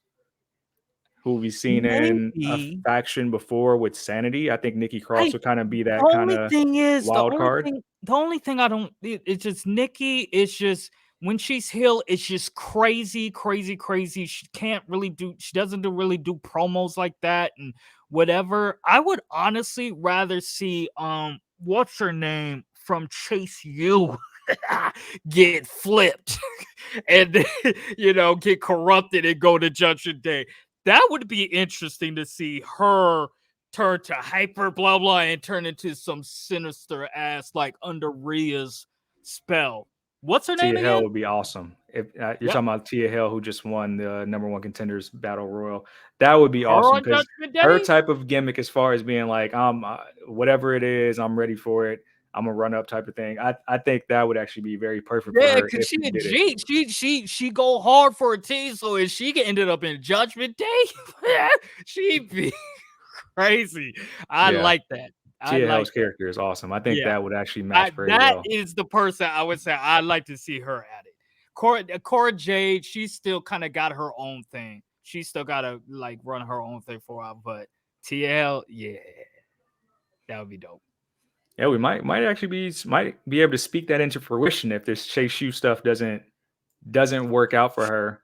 who we've seen in a maybe faction before with Sanity. I think Nikki Cross would kind of be that the kind only of thing is wild card. the only thing I don't it's just Nikki. It's just when she's heel, it's just crazy. She doesn't really do promos like that and whatever. I would honestly rather see what's her name from Chase U get flipped and get corrupted and go to Judgment Day. That would be interesting to see her turn to hyper blah blah and turn into some sinister ass like under Rhea's spell. What's her name Tia again? Hell would be awesome. If you're talking about Tia Hell, who just won the #1 contenders battle royal, that would be Her awesome on because Judgment her Day? type of gimmick, as far as being like, whatever it is, I'm ready for it. I'm a run up type of thing. I think that would actually be very perfect for Yeah, her because if she she a did it. G. She go hard for a team, so if she ended up in Judgment Day, she'd be crazy. I Yeah, like that. I Tia like Hell's that. character is awesome. I think Yeah. that would actually match very That well. is the person I would say I'd like to see her at it. Cora Jade, she's still kind of got her own thing. She still got to like run her own thing for a while, but TL, yeah, that would be dope. Yeah, we might actually be able to speak that into fruition if this Chase U stuff doesn't work out for her.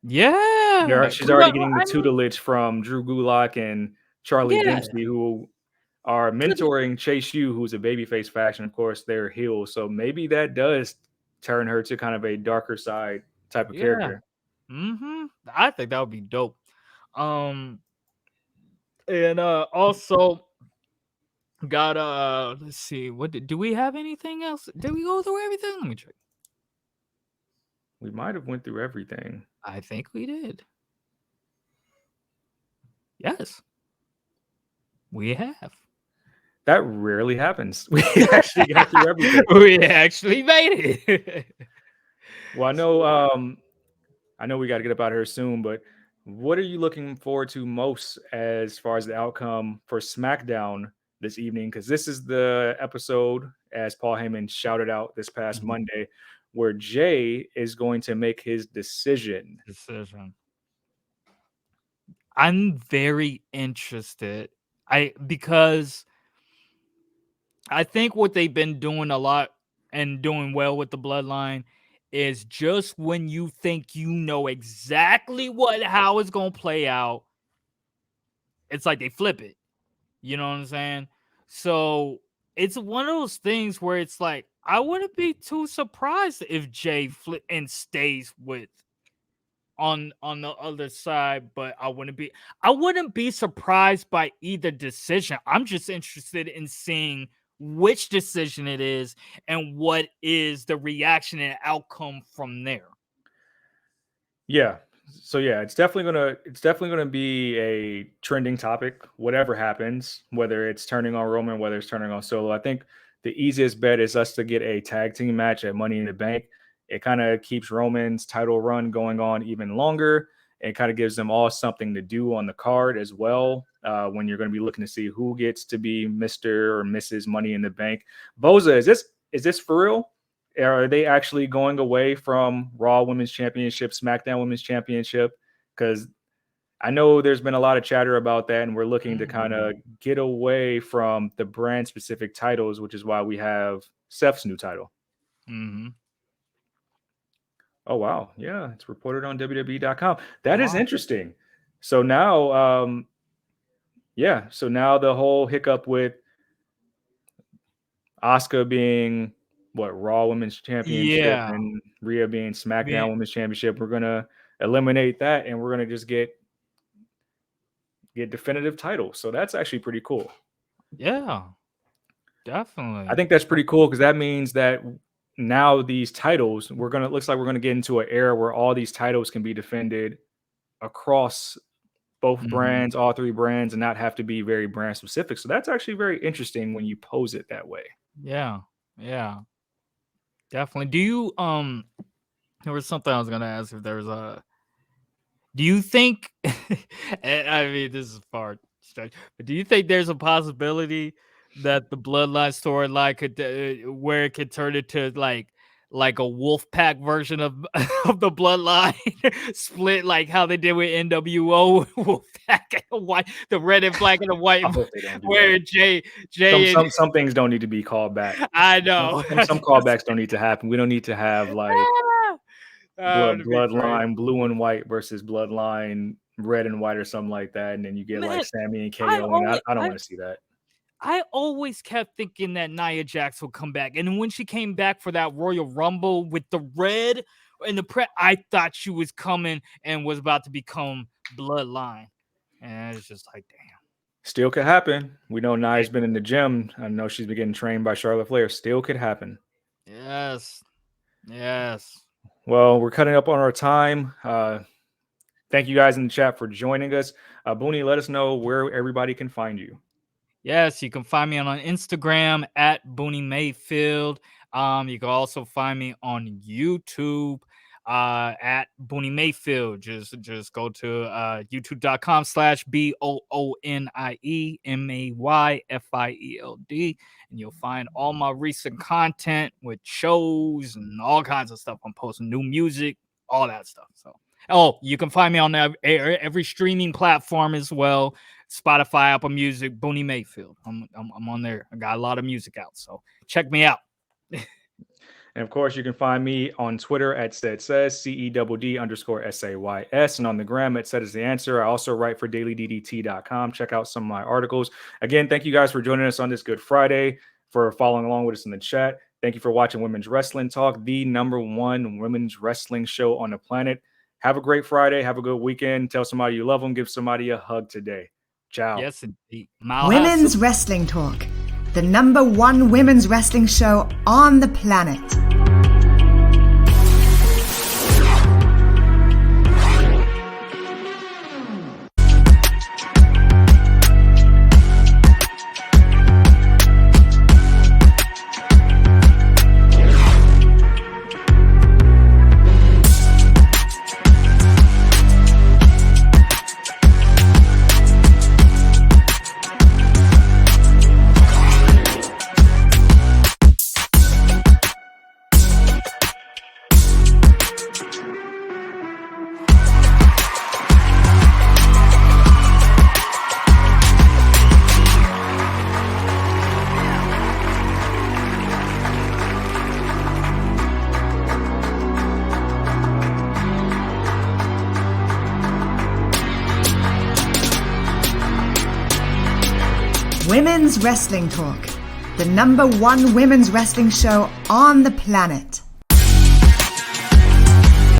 Yeah, She's 'cause already getting the I mean, tutelage from Drew Gulak and Charlie yeah, Dempsey, who are mentoring Chase U, who's a babyface faction. Of course, they're heels, so maybe that does turn her to kind of a darker side type of yeah. character. I think that would be dope. Um, and also got let's see, do we have anything else? Did we go through everything? Let me check. We might have went through everything. I think we did. Yes, we have. That rarely happens. We actually got through everything. We actually made it. Well, I know we got to get up out of here soon, but what are you looking forward to most as far as the outcome for SmackDown this evening? Because this is the episode, as Paul Heyman shouted out this past Monday, where Jay is going to make his decision. I'm very interested. Because I think what they've been doing a lot and doing well with the bloodline is just when you think you know exactly how it's gonna play out, it's like they flip it. You know what I'm saying? So it's one of those things where it's like I wouldn't be too surprised if Jay flip and stays with on the other side, but I wouldn't be surprised by either decision. I'm just interested in seeing which decision it is and what is the reaction and outcome from there. Yeah. So yeah, it's definitely gonna be a trending topic, whatever happens, whether it's turning on Roman, whether it's turning on Solo. I think the easiest bet is us to get a tag team match at Money in the Bank. It kind of keeps Roman's title run going on even longer. It kind of gives them all something to do on the card as well. When you're going to be looking to see who gets to be Mr. or Mrs. Money in the Bank. Boza, is this for real? Are they actually going away from Raw Women's Championship, SmackDown Women's Championship? Because I know there's been a lot of chatter about that, and we're looking to kind of get away from the brand specific titles, which is why we have Seth's new title. Mm-hmm. Oh, wow. Yeah, it's reported on WWE.com. That is interesting. So now, so now the whole hiccup with Asuka being Raw Women's Championship and Rhea being SmackDown Women's Championship, we're gonna eliminate that, and we're gonna just get definitive titles. So that's actually pretty cool. Yeah, definitely. I think that's pretty cool because that means that now these titles, looks like we're gonna get into an era where all these titles can be defended across both brands, all three brands, and not have to be very brand specific. So that's actually very interesting when you pose it that way. Yeah, definitely. Do you there was something I was gonna ask if there was do you think and I mean this is far stretch, but do you think there's a possibility that the Bloodline storyline could where it could turn into like a wolf pack version of the Bloodline split, like how they did with NWO wolf pack and white, the red and black and the white, where Jay some things don't need to be called back. I know some callbacks don't need to happen. We don't need to have like Bloodline blue and white versus Bloodline red and white or something like that, and then you get like Sammy and KO. I don't want to see that. I always kept thinking that Nia Jax would come back. And when she came back for that Royal Rumble with the red and the I thought she was coming and was about to become Bloodline. And it's just like, damn. Still could happen. We know Nia's been in the gym. I know she's been getting trained by Charlotte Flair. Still could happen. Yes. Well, we're cutting up on our time. Thank you guys in the chat for joining us. Boonie, let us know where everybody can find you. Yes, you can find me on Instagram at Boonie Mayfield. You can also find me on YouTube at Boonie Mayfield. Just go to youtube.com/BOONIEMAYFIELD, and you'll find all my recent content with shows and all kinds of stuff. I'm posting new music, all that stuff. So, you can find me on every streaming platform as well. Spotify, Apple Music, Boonie Mayfield. I'm on there. I got a lot of music out, so check me out. And of course, you can find me on Twitter at CedSays, CEDD_SAYS, and on the gram at Said is the Answer. I also write for DailyDDT.com. Check out some of my articles. Again, thank you guys for joining us on this Good Friday, for following along with us in the chat. Thank you for watching Women's Wrestling Talk, the #1 women's wrestling show on the planet. Have a great Friday. Have a good weekend. Tell somebody you love them. Give somebody a hug today. Ciao. Yes, indeed. Women's Wrestling Talk, the #1 women's wrestling show on the planet. Women's Wrestling Talk, the #1 women's wrestling show on the planet.